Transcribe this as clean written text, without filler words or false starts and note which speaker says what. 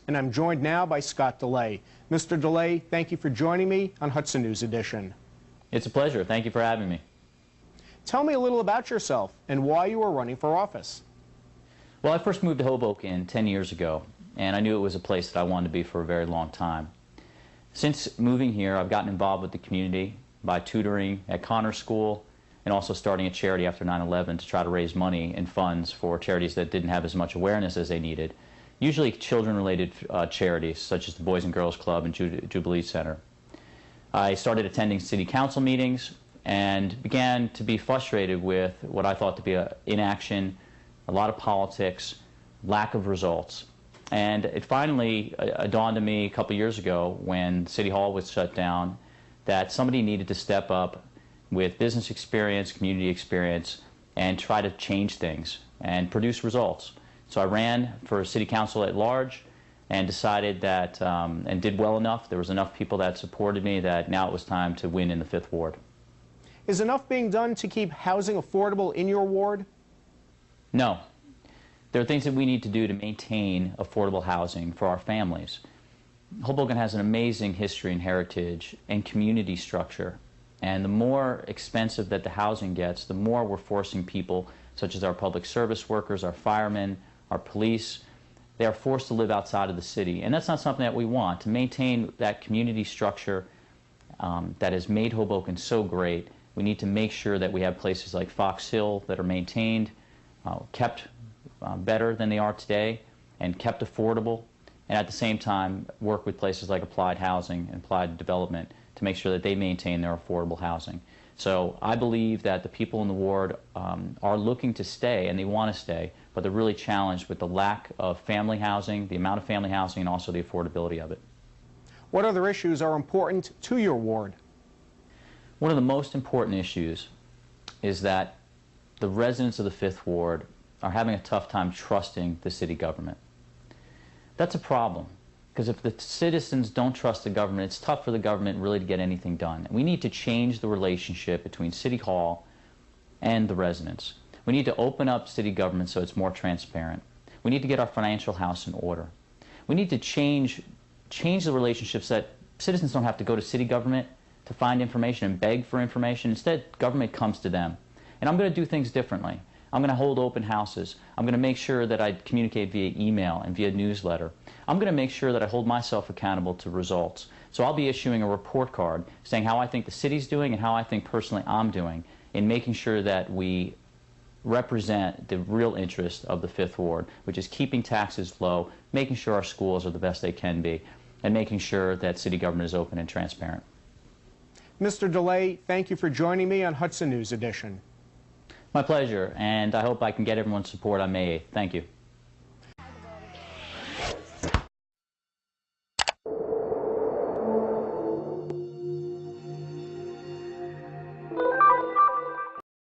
Speaker 1: and I'm joined now by Scott Delea. Mr. Delea, thank you for joining me on Hudson News Edition.
Speaker 2: It's a pleasure. Thank you for having me.
Speaker 1: Tell me a little about yourself and why you are running for office.
Speaker 2: Well, I first moved to Hoboken 10 years ago, and I knew it was a place that I wanted to be for a very long time. Since moving here, I've gotten involved with the community by tutoring at Connors School and also starting a charity after 9/11 to try to raise money and funds for charities that didn't have as much awareness as they needed, usually children-related charities such as the Boys and Girls Club and Jubilee Center. I started attending city council meetings and began to be frustrated with what I thought to be inaction, a lot of politics, lack of results. And it finally dawned on me a couple years ago when City Hall was shut down that somebody needed to step up with business experience, community experience, and try to change things and produce results. So I ran for city council at large and decided that, and did well enough, there was enough people that supported me that now it was time to win in the 5th Ward.
Speaker 1: Is enough being done to keep housing affordable in your ward?
Speaker 2: No. There are things that we need to do to maintain affordable housing for our families. Hoboken has an amazing history and heritage and community structure. And the more expensive that the housing gets, the more we're forcing people, such as our public service workers, our firemen, our police, they are forced to live outside of the city. And that's not something that we want. To maintain that community structure that has made Hoboken so great, we need to make sure that we have places like Fox Hill that are maintained, kept better than they are today, and kept affordable, and at the same time work with places like Applied Housing and Applied Development to make sure that they maintain their affordable housing. So I believe that the people in the ward are looking to stay, and they want to stay, but they're really challenged with the lack of family housing, the amount of family housing, and also the affordability of it.
Speaker 1: What other issues are important to your ward?
Speaker 2: One of the most important issues is that the residents of the 5th Ward are having a tough time trusting the city government. That's a problem, because if the citizens don't trust the government, it's tough for the government really to get anything done. We need to change the relationship between City Hall and the residents. We need to open up city government so it's more transparent. We need to get our financial house in order. We need to change the relationships that citizens don't have to go to city government to find information and beg for information. Instead, government comes to them. And I'm going to do things differently. I'm going to hold open houses. I'm going to make sure that I communicate via email and via newsletter. I'm going to make sure that I hold myself accountable to results. So I'll be issuing a report card saying how I think the city's doing and how I think personally I'm doing in making sure that we represent the real interest of the 5th Ward, which is keeping taxes low, making sure our schools are the best they can be, and making sure that city government is open and transparent.
Speaker 1: Mr. Delea, thank you for joining me on Hudson News Edition.
Speaker 2: My pleasure, and I hope I can get everyone's support on May 8th. Thank you.